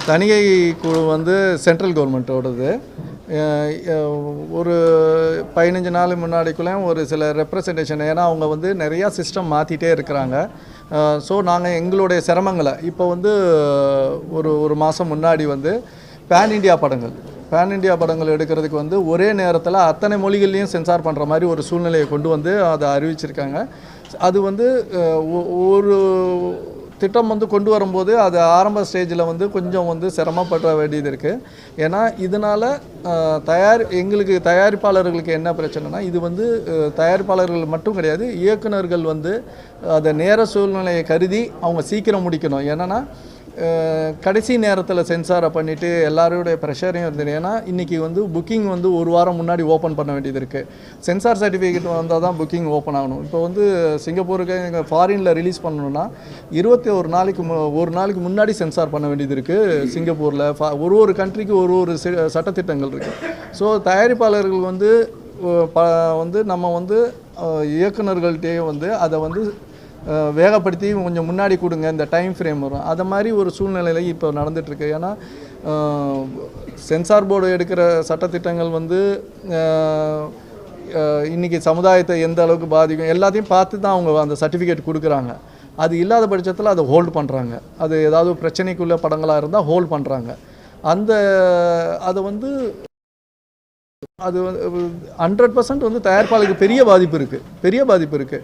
தணிகை குழு வந்து சென்ட்ரல் கவர்மெண்ட்டோடது. ஒரு 15 நாள் முன்னாடிக்குள்ளே ஒரு சில ரெப்ரசன்டேஷன், ஏன்னா அவங்க வந்து நிறையா சிஸ்டம் மாற்றிட்டே இருக்கிறாங்க. ஸோ நாங்கள் எங்களுடைய சிரமங்களை இப்போ வந்து ஒரு மாதம் முன்னாடி வந்து பேன் இண்டியா படங்கள் எடுக்கிறதுக்கு வந்து ஒரே நேரத்தில் அத்தனை மொழிகள்லையும் சென்சார் பண்ணுற மாதிரி ஒரு சூழ்நிலையை கொண்டு வந்து அதை அறிவிச்சிருக்காங்க. அது வந்து ஒரு திட்டம் வந்து கொண்டு வரும்போது அது ஆரம்ப ஸ்டேஜில் வந்து கொஞ்சம் வந்து சிரமப்பட வேண்டியது இருக்குது. ஏன்னா இதனால் எங்களுக்கு தயாரிப்பாளர்களுக்கு என்ன பிரச்சனைனா, இது வந்து தயாரிப்பாளர்கள் மட்டும் கிடையாது, இயக்குநர்கள் வந்து அதை நேர சூழ்நிலையை கருதி அவங்க சீக்கிரம் முடிக்கணும். ஏன்னா கடைசி நேரத்தில் சென்சாரை பண்ணிவிட்டு எல்லாருடைய ப்ரெஷரையும் இருந்தது. ஏன்னா இன்றைக்கி வந்து புக்கிங் வந்து ஒரு வாரம் முன்னாடி ஓப்பன் பண்ண வேண்டியது இருக்குது. சென்சார் சர்டிஃபிகேட் வந்தால் தான் புக்கிங் ஓப்பன் ஆகணும். இப்போ வந்து சிங்கப்பூருக்கு எங்கள் ஃபாரினில் ரிலீஸ் பண்ணணுன்னா 21 நாளைக்கு முன்னாடி சென்சார் பண்ண வேண்டியது இருக்குது. சிங்கப்பூரில் ஒரு கண்ட்ரிக்கு ஒரு சட்டத்திட்டங்கள் இருக்குது. ஸோ தயாரிப்பாளர்கள் வந்து நம்ம வந்து இயக்குநர்கள்ட்டே வந்து அதை வந்து வேகப்படுத்தி கொஞ்சம் முன்னாடி கொடுங்க, இந்த டைம் ஃப்ரேம் வரும். அதை மாதிரி ஒரு சூழ்நிலையில் இப்போ நடந்துகிட்ருக்கு. ஏன்னா சென்சார் போர்டு எடுக்கிற சட்டத்திட்டங்கள் வந்து இன்றைக்கி சமுதாயத்தை எந்த அளவுக்கு பாதிக்கும் எல்லாத்தையும் பார்த்து தான் அவங்க அந்த சர்டிஃபிகேட் கொடுக்குறாங்க. அது இல்லாத பட்சத்தில் அதை ஹோல்டு பண்ணுறாங்க. அது ஏதாவது பிரச்சனைக்குள்ள படங்களாக இருந்தால் ஹோல்டு பண்ணுறாங்க. அதை வந்து அது 100% வந்து தயாரிப்பாளருக்கு பெரிய பாதிப்பு இருக்குது.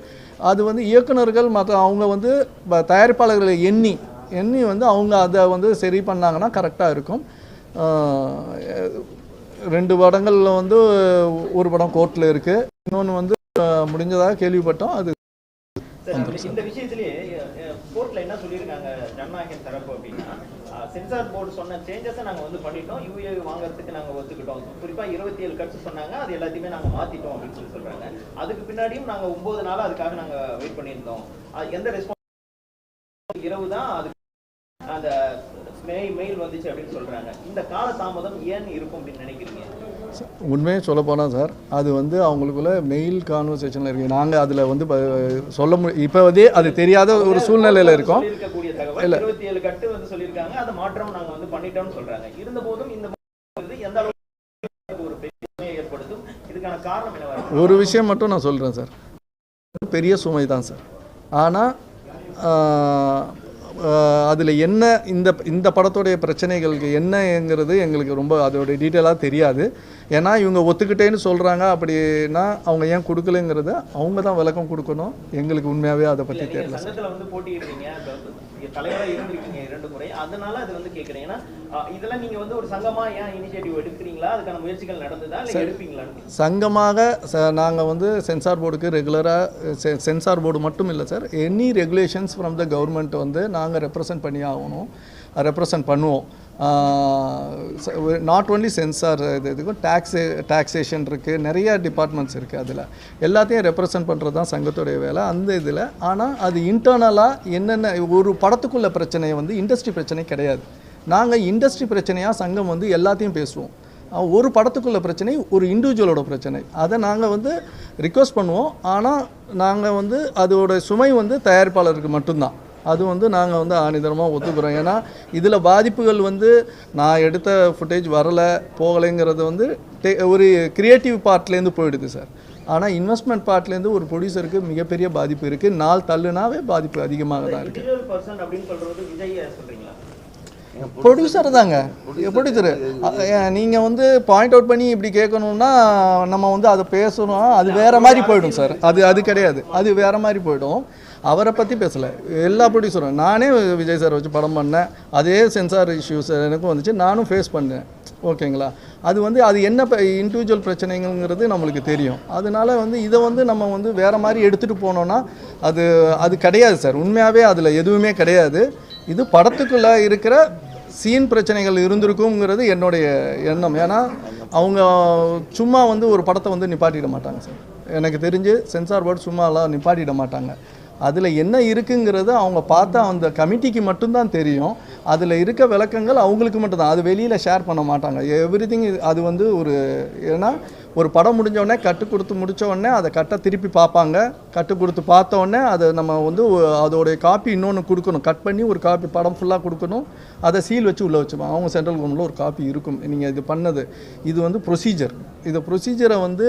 அது வந்து இயக்குநர்கள் அவங்க வந்து தயாரிப்பாளர்களை எண்ணி வந்து அவங்க அதை வந்து சரி பண்ணாங்கன்னா கரெக்டாக இருக்கும். 2 படங்களில் வந்து ஒரு படம் கோர்ட்டில் இருக்குது, இன்னொன்று வந்து முடிஞ்சதாக கேள்விப்பட்டோம். அது இந்த விஷயத்திலேயே கோர்ட்ல என்ன சொல்லியிருக்காங்க ஜனநாயகன் தரப்பு அப்படின்னா, சென்சார் போர்டு சொன்ன சேஞ்சஸை நாங்கள் வந்து பண்ணிட்டோம், யூஏ வாங்குறதுக்கு நாங்கள் ஒத்துக்கிட்டோம். குறிப்பாக 27 கட்ஸ் சொன்னாங்க, அது எல்லாத்தையுமே நாங்கள் மாற்றிட்டோம் அப்படின்னு சொல்கிறாங்க. அதுக்கு பின்னாடியும் நாங்கள் 9 நாளாக அதுக்காக நாங்கள் வெயிட் பண்ணியிருந்தோம். எந்த ரெஸ்பான்ஸ் இரவு தான் அது அந்த மெயில் வந்துச்சு அப்படின்னு சொல்கிறாங்க. இந்த கால தாமதம் ஏன் இருக்கும் அப்படின்னு நினைக்கிறீங்க? உண்மையே சொல்லப்போனால் சார், அது வந்து அவங்களுக்குள்ள மெயில் கான்வர்சேஷனில் இருக்குது. நாங்கள் அதில் வந்து சொல்ல இப்போ வந்து அது தெரியாத ஒரு சூழ்நிலையில் இருக்கோம். இருக்கக்கூடிய தகவல் 27 கட்டு வந்து சொல்லியிருக்காங்க, அதை மாற்றம் நாங்கள் வந்து பண்ணிட்டோம்னு சொல்கிறாங்க. இருந்தபோதும் இந்த எந்த அளவுக்கு ஒரு பெரிய ஏற்படுத்தும், இதுக்கான காரணம் என்ன? ஒரு விஷயம் மட்டும் நான் சொல்கிறேன் சார், பெரிய சுமை தான் சார். ஆனால் அதில் என்ன இந்த படத்துடைய பிரச்சனைகளுக்கு என்னங்கிறது எங்களுக்கு ரொம்ப அதோடைய டீட்டெயிலாக தெரியாது. ஏன்னா இவங்க ஒத்துக்கிட்டேன்னு சொல்கிறாங்க, அப்படின்னா அவங்க ஏன் கொடுக்கலங்கிறத அவங்க தான் விளக்கம் கொடுக்கணும். எங்களுக்கு உண்மையாகவே அதை பற்றி தெரியல. சங்கத்தில் வந்து போட்டியிடுறீங்க, தலைவராக இருந்திருக்கீங்க 2 முறை, அதனால அது வந்து கேட்குறேன். ஏன்னா இதெல்லாம் நீங்கள் வந்து ஒரு சங்கமாக ஏன் இனிஷியேட்டிவ் எடுக்கிறீங்களா, அதுக்கான முயற்சிகள் நடந்ததா இல்லை எடுப்பீங்களான்னு? சங்கமாக நாங்கள் வந்து சென்சார் போர்டுக்கு ரெகுலராக சென்சார் போர்டு மட்டும் இல்லை sir, any regulations from the government வந்து நாங்கள் ரெப்ரசன்ட் பண்ணி ஆகணும், ரெப்ரசன்ட் பண்ணுவோம். நாட் ஓன்லி சென்சார், இதுக்கும் டாக்ஸேஷன் இருக்குது, நிறையா டிபார்ட்மெண்ட்ஸ் இருக்குது. அதில் எல்லாத்தையும் ரெப்ரசன்ட் பண்ணுறது தான் சங்கத்துடைய வேலை அந்த இதில். ஆனால் அது இன்டர்னலாக என்னென்ன ஒரு படத்துக்குள்ள பிரச்சனையை வந்து இண்டஸ்ட்ரி பிரச்சனை கிடையாது. நாங்கள் இண்டஸ்ட்ரி பிரச்சனையாக சங்கம் வந்து எல்லாத்தையும் பேசுவோம். ஒரு படத்துக்குள்ள பிரச்சனை ஒரு இண்டிவிஜுவலோட பிரச்சனை, அதை நாங்கள் வந்து ரிக்வெஸ்ட் பண்ணுவோம். ஆனால் நாங்கள் வந்து அதோட சுமை வந்து தயாரிப்பாளருக்கு மட்டும்தான். அது வந்து நாங்கள் வந்து ஆணிதரமாக ஒத்துக்கிறோம். ஏன்னா இதில் பாதிப்புகள் வந்து நான் எடுத்த ஃபுட்டேஜ் போகலைங்கிறது வந்து ஒரு க்ரியேட்டிவ் பார்ட்லேருந்து போயிடுது சார். ஆனால் இன்வெஸ்ட்மெண்ட் பார்ட்லேருந்து ஒரு ப்ரொடியூசருக்கு மிகப்பெரிய பாதிப்பு இருக்குது. நாள் தள்ளுனாவே பாதிப்பு அதிகமாக தான் இருக்குது. ப்ரொடியூசர் தாங்க, ப்ரொடியூசரு. நீங்கள் வந்து பாயிண்ட் அவுட் பண்ணி இப்படி கேட்கணுன்னா நம்ம வந்து அதை பேசணும், அது வேறு மாதிரி போயிடும் சார். அது கிடையாது, அது வேறு மாதிரி போயிடும். அவரை பற்றி பேசலை, எல்லா ப்ரொடியூசரும். நானே விஜய் சார் வச்சு படம் பண்ணேன், அதே சென்சார் இஷ்யூஸ் எனக்கும் வந்துச்சு, நானும் ஃபேஸ் பண்ணேன். ஓகேங்களா? அது வந்து அது என்ன இண்டிவிஜுவல் பிரச்சனைங்கிறது நம்மளுக்கு தெரியும். அதனால வந்து இதை வந்து நம்ம வந்து வேறு மாதிரி எடுத்துகிட்டு போனோன்னா அது கிடையாது சார். உண்மையாகவே அதில் எதுவுமே கிடையாது. இது படத்துக்குள்ளே இருக்கிற சீன் பிரச்சனைகள் இருந்திருக்குங்கிறது என்னுடைய எண்ணம். ஏன்னா அவங்க சும்மா வந்து ஒரு படத்தை வந்து நிப்பாட்டிட மாட்டாங்க சார். எனக்கு தெரிஞ்சு சென்சார் போர்டு சும்மாலாம் நிப்பாட்டிட மாட்டாங்க. அதில் என்ன இருக்குங்கிறது அவங்க பார்த்தா அந்த கமிட்டிக்கு மட்டும்தான் தெரியும். அதில் இருக்க விளக்கங்கள் அவங்களுக்கு மட்டும்தான், அது வெளியில் ஷேர் பண்ண மாட்டாங்க. எவ்ரிதிங் அது வந்து ஒரு ஏன்னா ஒரு படம் முடிஞ்ச உடனே கட்டு கொடுத்து முடித்த உடனே அதை கட்டை திருப்பி பார்ப்பாங்க. கட்டு கொடுத்து பார்த்த உடனே அதை நம்ம வந்து அதோடைய காப்பி இன்னொன்று கொடுக்கணும், கட் பண்ணி ஒரு காப்பி படம் ஃபுல்லாக கொடுக்கணும். அதை சீல் வச்சு உள்ளே வச்சுப்பாங்க. அவங்க சென்ட்ரல் கவர்மெண்ட்டில் ஒரு காப்பி இருக்கும். நீங்கள் இது பண்ணது இது வந்து ப்ரொசீஜர். இந்த ப்ரொசீஜரை வந்து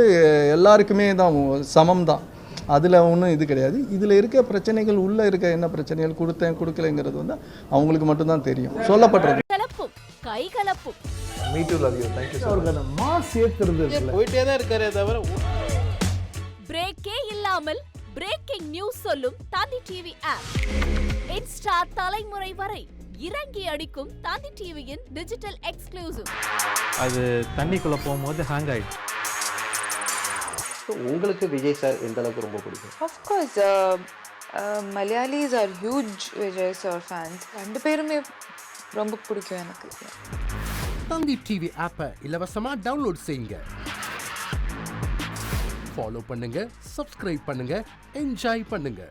எல்லாருக்குமே தான் சமம் தான், அதில் ஒன்றும் இது கிடையாது. இதில் இருக்க பிரச்சனைகள் உள்ளே இருக்க என்ன பிரச்சனைகள் கொடுத்தேன் கொடுக்கலைங்கிறது வந்து அவங்களுக்கு மட்டும்தான் தெரியும். சொல்லப்பட்டது கலப்பும் கை கலப்பும் போயிட்டே தான் இருக்காரே தவிர பிரேக்கே இல்லாமல் பிரேக்கிங் நியூஸ் சொல்லும் தந்தி டிவி ஆப். இன்ஸ்டா தலைமுறை வரை இறங்கி அடிக்கும் தந்தி டிவியின் டிஜிட்டல் எக்ஸ்க்ளூசிவ். அது தண்ணிக்குள்ள போகும்போது ஹேங் ஆயிடுச்சு. உங்களுக்கு விஜய் சார் எந்த அளவுக்கு ரொம்ப பிடிக்கும்? Of course, Malayalis are huge Vijay sir fans. ரெண்டு பேருமே ரொம்ப பிடிக்கும் எனக்கு. தந்தி டிவி ஆப்பை இலவசமா டவுன்லோட் செய்யுங்க. ஃபாலோ பண்ணுங்க, சப்ஸ்கிரைப் பண்ணுங்க, என்ஜாய் பண்ணுங்க.